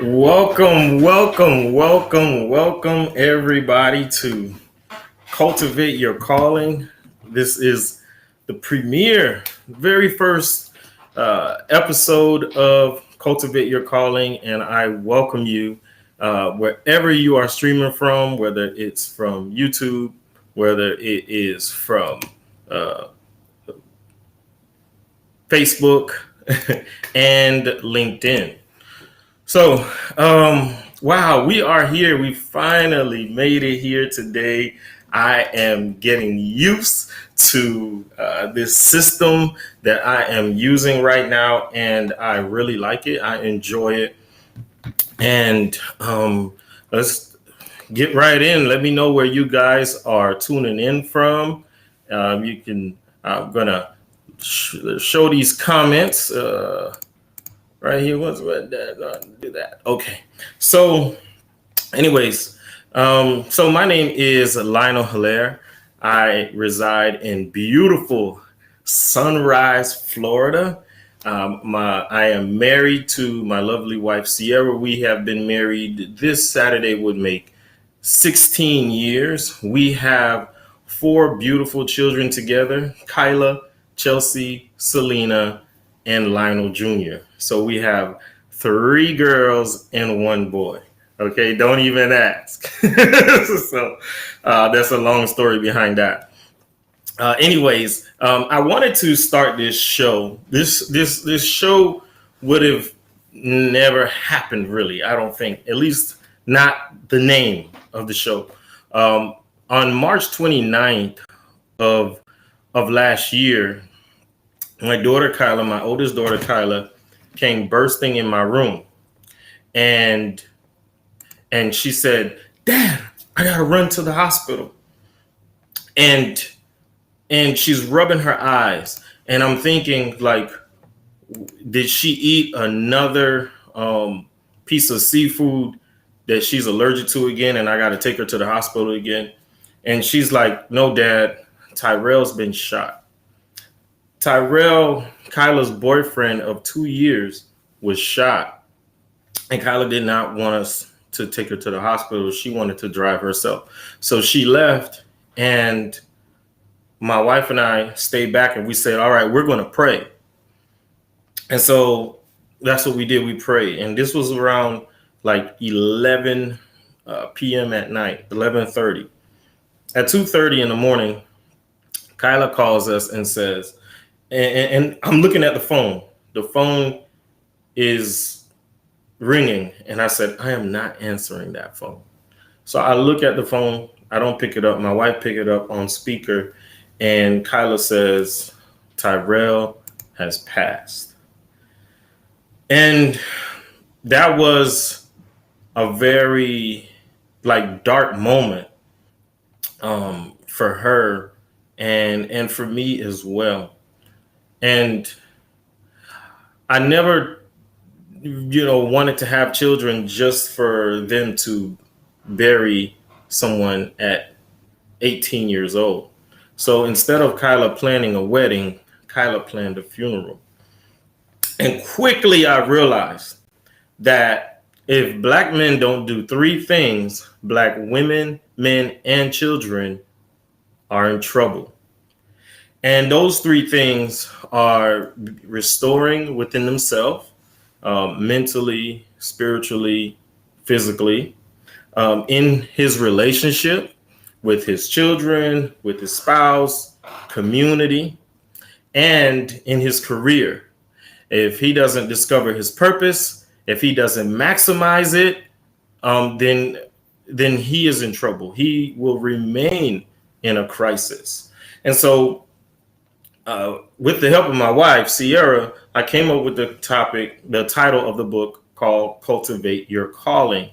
Welcome, everybody, to Cultivate Your Calling. This is the very first episode of Cultivate Your Calling, and I welcome you wherever you are streaming from, whether it's from YouTube, whether it is from uh, Facebook, and LinkedIn. So, wow, we are here. We finally made it here today. I am getting used to this system that I am using right now, and I really like it. I enjoy it. And let's get right in. Let me know where you guys are tuning in from. I'm going to show these comments. Right here. What's what that? Do that. Okay. So, anyways, so my name is Lionel Hilaire. I reside in beautiful Sunrise, Florida. I am married to my lovely wife Sierra. We have been married. This Saturday would make 16 years. We have four beautiful children together: Kyla, Chelsea, Selena, and Lionel Jr. So we have three girls and one boy. Okay, don't even ask. So that's a long story behind that. I wanted to start this show. This show would have never happened, really. I don't think, at least not the name of the show. On March 29th of last year, my oldest daughter Kyla, came bursting in my room, and she said, "Dad, I gotta run to the hospital." And she's rubbing her eyes, and I'm thinking, like, did she eat another piece of seafood that she's allergic to again, and I got to take her to the hospital again? And she's like, "No, Dad, Tyrell's been shot." Tyrell, Kyla's boyfriend of 2 years, was shot, and Kyla did not want us to take her to the hospital. She wanted to drive herself. So she left, and my wife and I stayed back, and we said, "All right, we're going to pray." And so that's what we did. We prayed. And this was around like 11 p.m. at night, 11:30. At 2:30 in the morning, Kyla calls us and says, and I'm looking at the phone. The phone is ringing. And I said, "I am not answering that phone." So I look at the phone. I don't pick it up. My wife picked it up on speaker. And Kyla says, "Tyrell has passed." And that was a very dark moment for her and for me as well. And I never, wanted to have children just for them to bury someone at 18 years old. So instead of Kyla planning a wedding, Kyla planned a funeral. And quickly I realized that if Black men don't do three things, Black women, men, and children are in trouble. And those three things are restoring within themselves, mentally, spiritually, physically, in his relationship with his children, with his spouse, community, and in his career. If he doesn't discover his purpose, if he doesn't maximize it, then he is in trouble. He will remain in a crisis. And so, with the help of my wife, Sierra, I came up with the title of the book, called Cultivate Your Calling.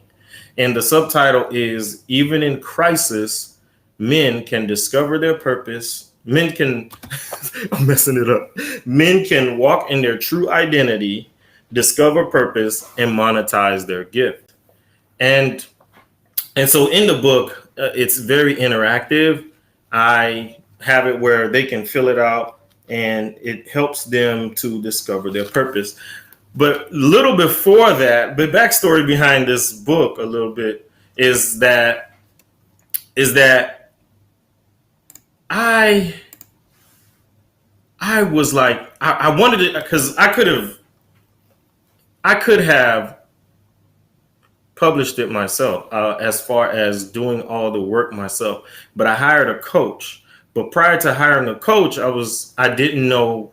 And the subtitle is, "Even in Crisis, Men Can Discover Their Purpose. Men can," I'm messing it up. "Men can walk in their true identity, discover purpose, and monetize their gift." And so in the book, it's very interactive. I have it where they can fill it out, and it helps them to discover their purpose. But little before that, the backstory behind this book a little bit is that I I was like I wanted it because I could have published it myself, as far as doing all the work myself, but I hired a coach. But prior to hiring a coach, I didn't know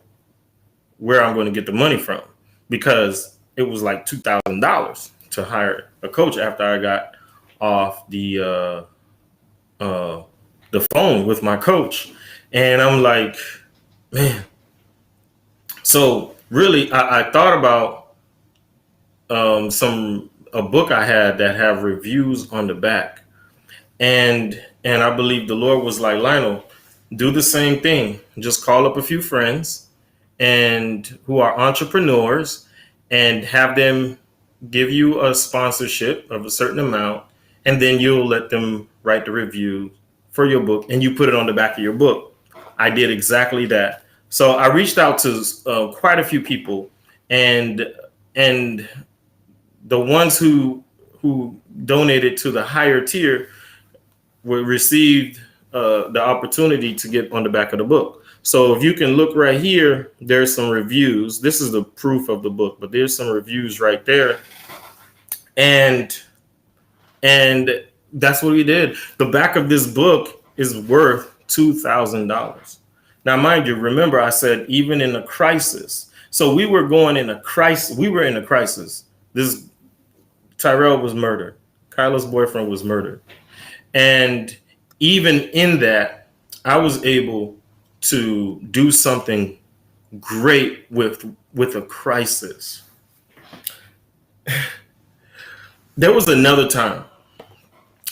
where I'm going to get the money from, because it was like $2,000 to hire a coach after I got off uh, the phone with my coach. And I'm like, man. So really, I thought about some a book I had that have reviews on the back, and I believe the Lord was like, Lionel, do the same thing. Just call up a few friends and who are entrepreneurs, and have them give you a sponsorship of a certain amount, and then you'll let them write the review for your book, and you put it on the back of your book. I did exactly that. So I reached out to quite a few people, and and the ones who donated to the higher tier received the opportunity to get on the back of the book. So if you can look right here, there's some reviews. This is the proof of the book, but there's some reviews right there, and and that's what we did. The back of this book is worth $2,000. Now, mind you, remember I said even in a crisis. So we were going in a crisis. We were in a crisis. This Tyrell was murdered. Kyla's boyfriend was murdered. And even in that, I was able to do something great with a crisis. There was another time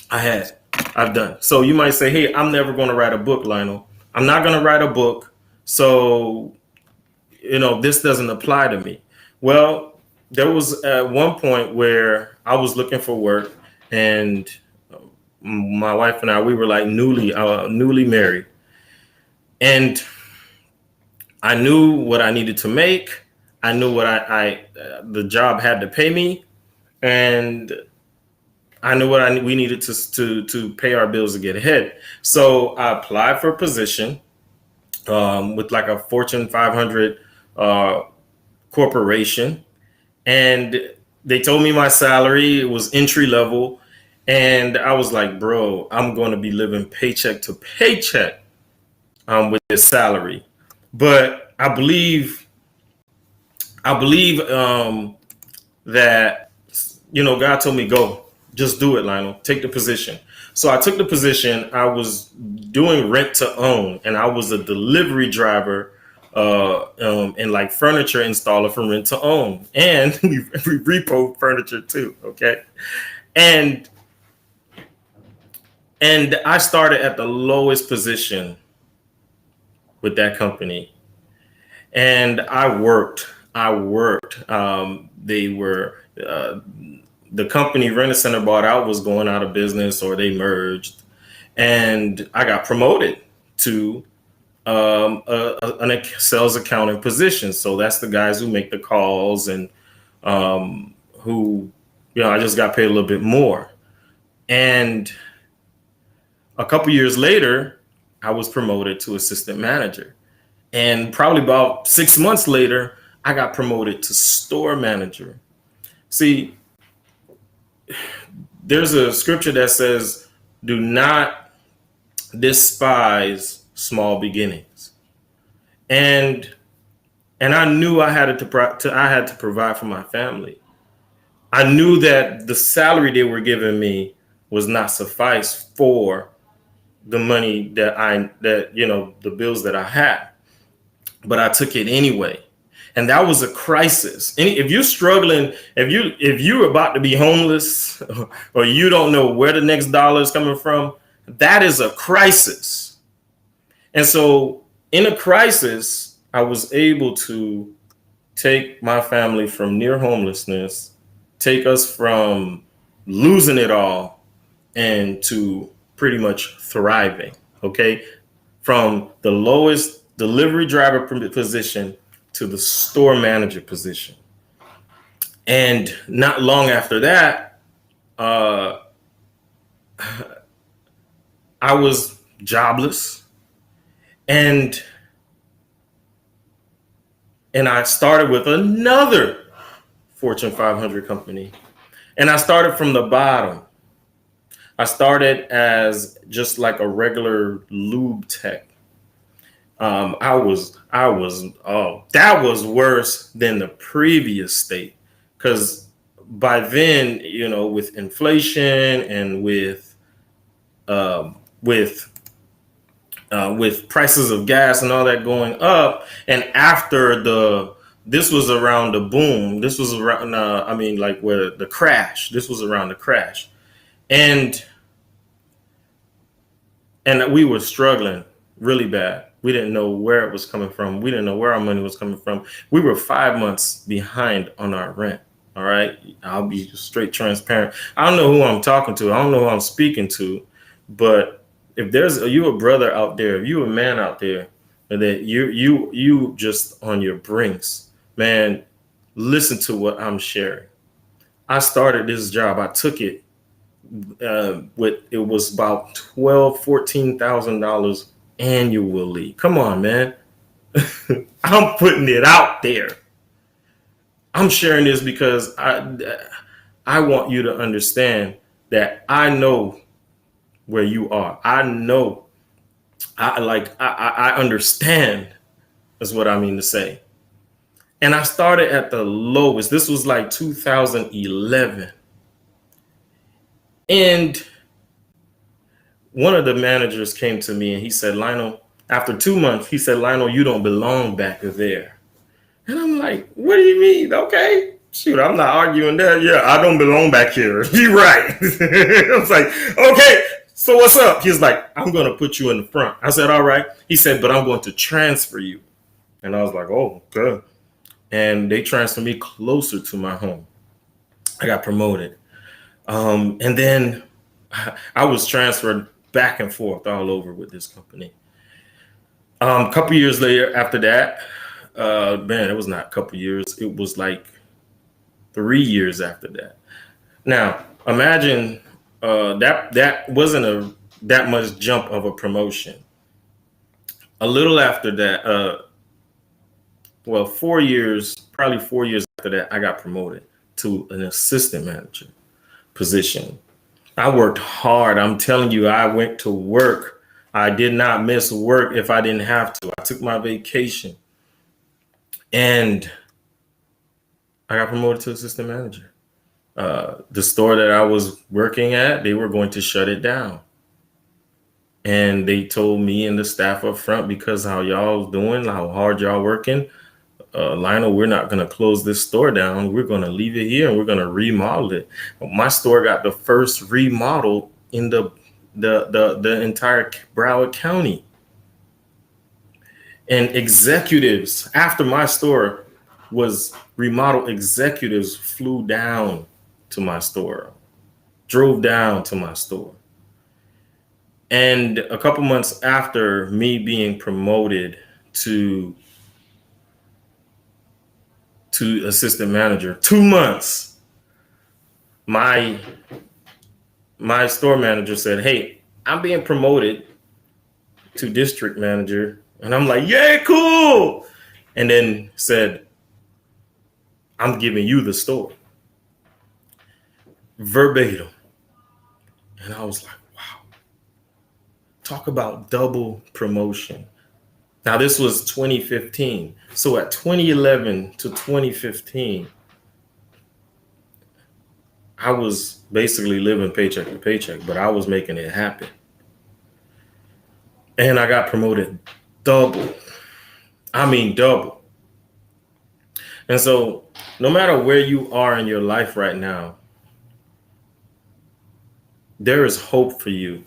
I've done. So you might say, hey, I'm never going to write a book, Lionel. I'm not going to write a book. So, this doesn't apply to me. Well, there was at one point where I was looking for work, and my wife and I, we were like newly married. And I knew what I needed to make. I knew what the job had to pay me. And I knew what we needed to pay our bills to get ahead. So I applied for a position with like a Fortune 500 corporation, and they told me my salary, it was entry level, and I was like, bro, I'm going to be living paycheck to paycheck with this salary. But I believe that God told me, go, just do it, Lionel, take the position. So I took the position. I was doing rent to own, and I was a delivery driver and like furniture installer for rent to own, and we repo furniture too. Okay. And I started at the lowest position with that company, and I worked. They were the company Rent-A-Center bought out was going out of business, or they merged, and I got promoted to a sales accounting position. So that's the guys who make the calls, and who, I just got paid a little bit more. And a couple years later, I was promoted to assistant manager. And probably about 6 months later, I got promoted to store manager. See, there's a scripture that says, do not despise small beginnings. And I knew I had to provide for my family. I knew that the salary they were giving me was not suffice for the money the bills that I had. But I took it anyway. And that was a crisis. If you're struggling, if you're about to be homeless, or you don't know where the next dollar is coming from, that is a crisis. And so in a crisis, I was able to take my family from near homelessness, take us from losing it all, and to pretty much thriving. Okay. From the lowest delivery driver position to the store manager position. And not long after that, uh, I was jobless, and I started with another Fortune 500 company, and I started from the bottom. I started as just like a regular lube tech. That was worse than the previous state, because by then, with inflation and with with prices of gas and all that going up, and after this was around the boom. This was around, like where the crash. This was around the crash, and we were struggling really bad. We didn't know where it was coming from. We didn't know where our money was coming from. We were 5 months behind on our rent. All right. I'll be straight transparent. I don't know who I'm talking to. I don't know who I'm speaking to. But if you a brother out there, if you a man out there, that you just on your brinks, man, listen to what I'm sharing. I started this job. I took it it was about $14,000 annually. Come on, man. I'm putting it out there. I'm sharing this because I want you to understand that I know where you are. I know. I understand is what I mean to say. And I started at the lowest. This was like 2011. And one of the managers came to me and he said, Lionel, after 2 months, he said, Lionel, you don't belong back there. And I'm like, what do you mean? Okay, shoot, I'm not arguing that. Yeah, I don't belong back here. You're right. I was like, okay, so what's up? He's like, I'm going to put you in the front. I said, all right. He said, but I'm going to transfer you. And I was like, oh, good. And they transferred me closer to my home. I got promoted. And then I was transferred back and forth all over with this company. A couple years later, after that, man, it was not a couple years. It was like 3 years after that. Now, imagine that wasn't that much jump of a promotion. A little after that, 4 years, probably 4 years after that, I got promoted to an assistant manager position. I worked hard. I'm telling you, I went to work. I did not miss work if I didn't have to. I took my vacation. And I got promoted to assistant manager. The store that I was working at, they were going to shut it down. And they told me and the staff up front, because how y'all doing, how hard y'all working, Lionel, we're not going to close this store down. We're going to leave it here and we're going to remodel it. My store got the first remodel in the entire Broward County. And executives, after my store was remodeled, executives flew down to my store, drove down to my store. And a couple months after me being promoted to assistant manager, 2 months, my store manager said, hey, I'm being promoted to district manager. And I'm like, yeah, cool. And then said, I'm giving you the store. Verbatim. And I was like, wow. Talk about double promotion. Now, this was 2015. So at 2011 to 2015, I was basically living paycheck to paycheck, but I was making it happen. And I got promoted double. I mean, double. And so no matter where you are in your life right now, there is hope for you.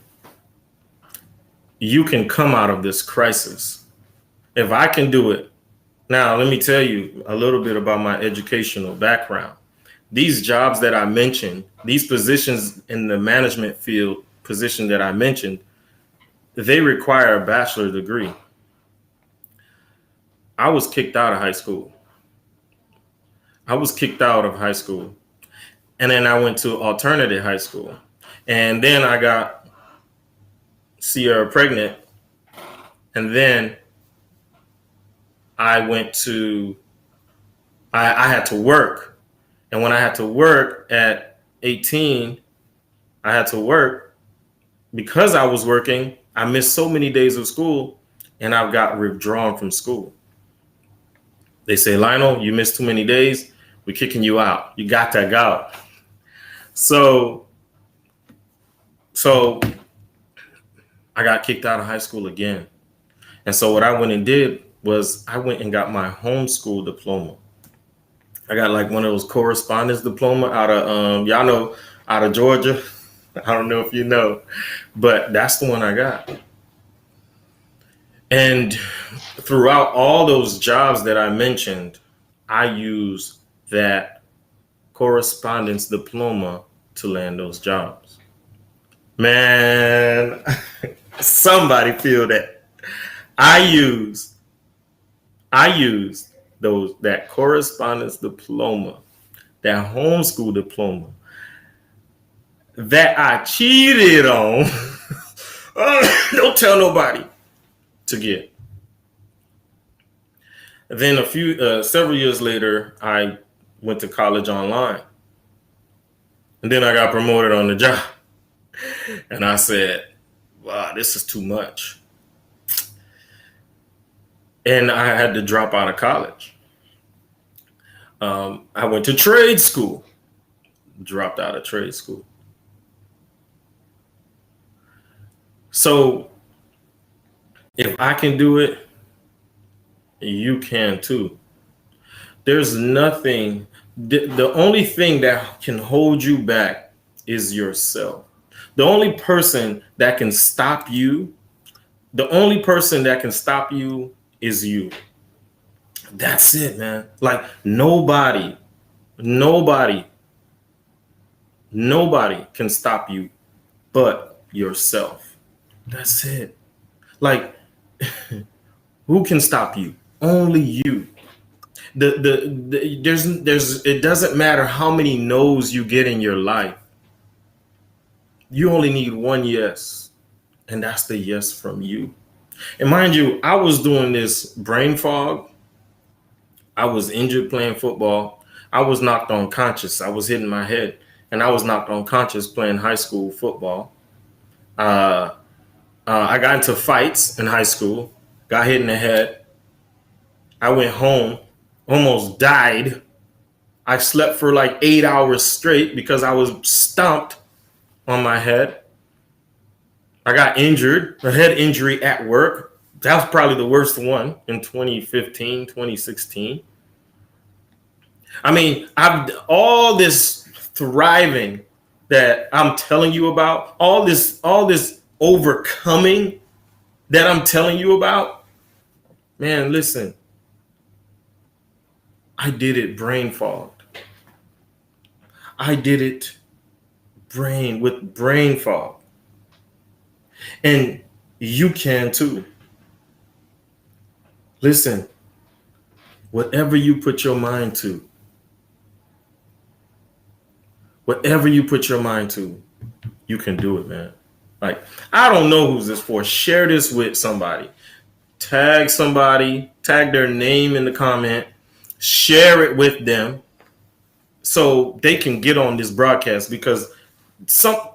You can come out of this crisis. If I can do it. Now, let me tell you a little bit about my educational background. These jobs that I mentioned, these positions in the management field position that I mentioned, they require a bachelor's degree. I was kicked out of high school. I was kicked out of high school. And then I went to alternative high school. And then I got Sierra pregnant. And then I went to, I had to work. And when I had to work at 18, I had to work because I was working. I missed so many days of school and I got withdrawn from school. They say, Lionel, you missed too many days. We're kicking you out. You got to go. So, so I got kicked out of high school again. And so what I went and did was I went and got my homeschool diploma. I got like one of those correspondence diploma out of y'all know, out of Georgia. I don't know if you know, but that's the one I got. And throughout all those jobs that I mentioned, I used that correspondence diploma to land those jobs. Man, somebody feel that. I used that correspondence diploma, that homeschool diploma that I cheated on. Don't tell nobody to get. Then several years later, I went to college online. And then I got promoted on the job. And I said, wow, this is too much. And I had to drop out of college. I went to trade school, dropped out of trade school. So if I can do it, you can too. There's nothing, the only thing that can hold you back is yourself. The only person that can stop you, is you. That's it, man. Like nobody can stop you but yourself. That's it. Like who can stop you? Only you. It doesn't matter how many no's you get in your life. You only need one yes, and that's the yes from you. And mind you, I was doing this brain fog. I was injured playing football. I was knocked unconscious. I was hitting my head, and I was knocked unconscious playing high school football. I got into fights in high school, got hit in the head. I went home, almost died. I slept for like 8 hours straight because I was stomped on my head. I got injured, a head injury at work. That was probably the worst one in 2015, 2016. I mean, all this thriving that I'm telling you about, all this overcoming that I'm telling you about, man, listen, I did it brain fogged. I did it with brain fog. And you can too. Listen, whatever you put your mind to, you can do it, man. Like, I don't know who's this for. Share this with somebody. Tag somebody, tag their name in the comment, share it with them so they can get on this broadcast, because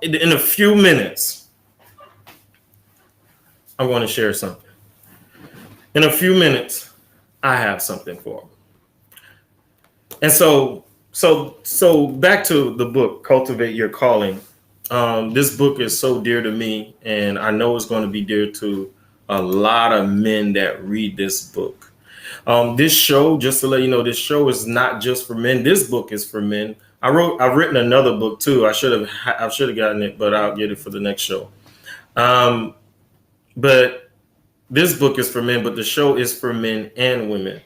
in a few minutes, I'm going to share something. In a few minutes, I have something for them. And so back to the book, Cultivate Your Calling. This book is so dear to me, and I know it's going to be dear to a lot of men that read this book. This show, just to let you know, this show is not just for men. This book is for men. I've written another book too. I should have gotten it, but I'll get it for the next show. But this book is for men, but the show is for men and women.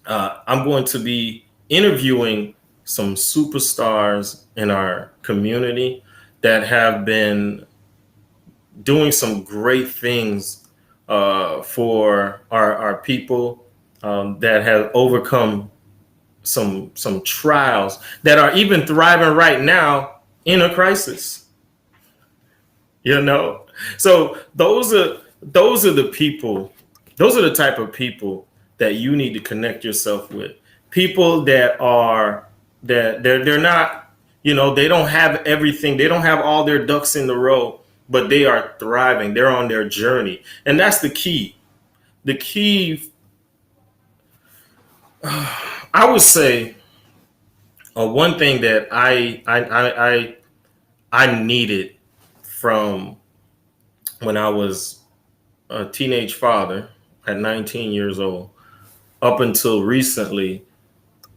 I'm going to be interviewing some superstars in our community that have been doing some great things for our people, that have overcome some trials that are even thriving right now in a crisis. You know, so those are the people, those are the type of people that you need to connect yourself with. People that are that they're not, you know, they don't have everything, they don't have all their ducks in the row, but they are thriving. They're on their journey, and that's the key. The key, I would say, one thing that I needed from when I was a teenage father at 19 years old up until recently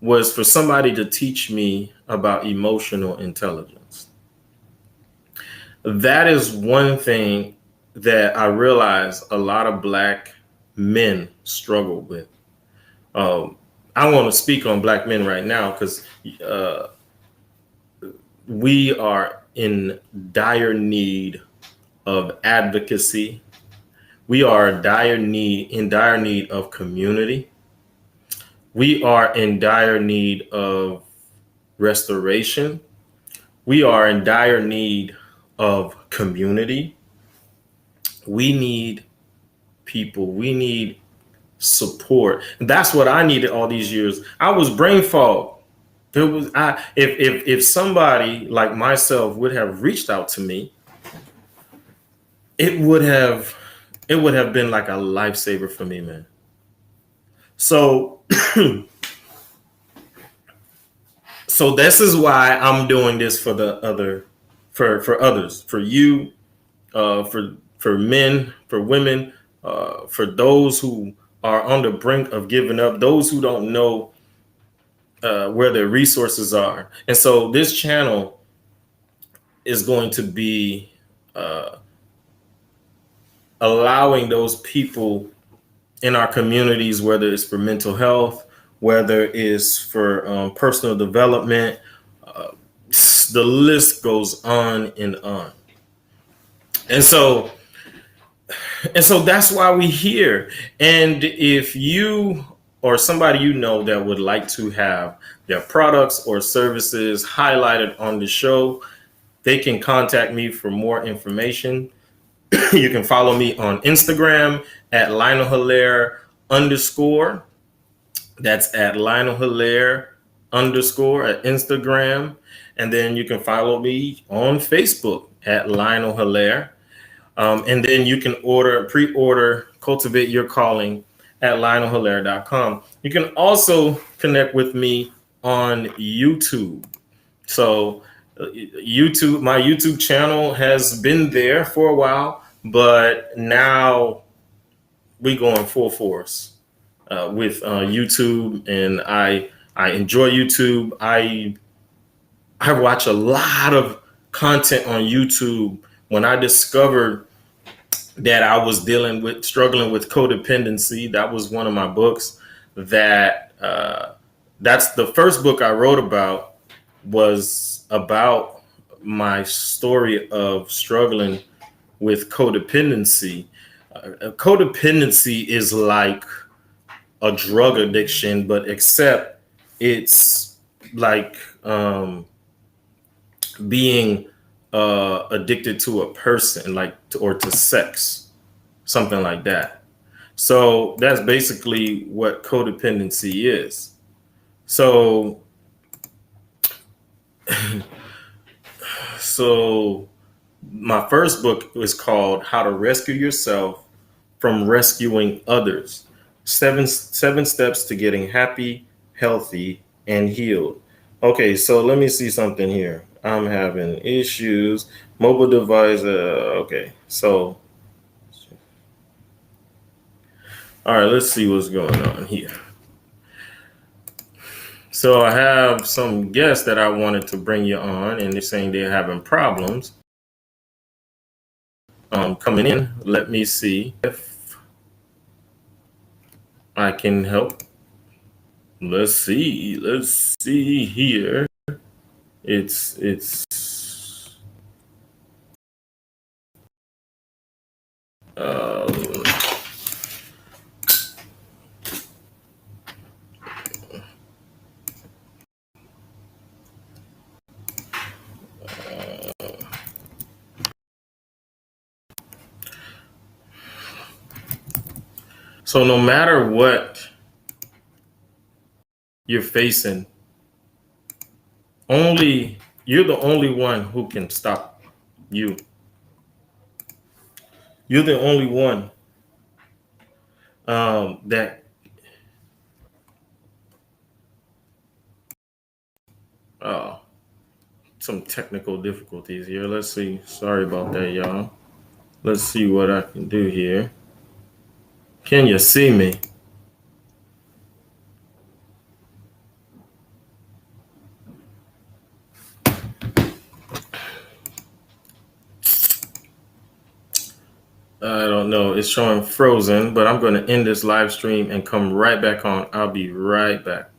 was for somebody to teach me about emotional intelligence. That is one thing that I realize a lot of Black men struggle with. Um, I want to speak on Black men right now because uh, we are in dire need of advocacy. We are in dire need of community. We are in dire need of restoration. We are in dire need of community. We need people. We need support. And that's what I needed all these years. I was brain fog. There was I if somebody like myself would have reached out to me, it would have been like a lifesaver for me, man. So so this is why I'm doing this for the other for others, for you, for men, for women, for those who are on the brink of giving up, those who don't know where their resources are. And so this channel is going to be uh, allowing those people in our communities, whether it's for mental health, whether it's for personal development, uh, the list goes on and on. And so that's why we here. And if you or somebody you know that would like to have their products or services highlighted on the show, they can contact me for more information. You can follow me on Instagram at Lionel Hilaire underscore. That's at Lionel Hilaire underscore at Instagram. And then you can follow me on Facebook at Lionel Hilaire. And then you can pre-order Cultivate Your Calling at lionelhilaire.com. You can also connect with me on YouTube. So YouTube, my YouTube channel has been there for a while, but now we going full force with YouTube, and I enjoy YouTube. I watch a lot of content on YouTube. When I discovered that I was struggling with codependency, that was one of my books. That's the first book I wrote about, was about my story of struggling with codependency. Codependency is like a drug addiction, but except it's like being addicted to a person, or to sex, something like that. So that's basically what codependency is. So so my first book was called How to Rescue Yourself from Rescuing Others. Seven steps to getting happy, healthy, and healed. Okay, so let me see something here. I'm having issues. Mobile device. Okay, so all right, let's see what's going on here. So I have some guests that I wanted to bring you on, and they're saying they're having problems coming in. Let me see if I can help. Let's see. Let's see here. It's um, So no matter what you're facing, only you're the only one who can stop you. You're the only one that uh, some technical difficulties here. Let's see. Sorry about that, y'all. Let's see what I can do here. Can you see me? I don't know. It's showing frozen, but I'm going to end this live stream and come right back on. I'll be right back.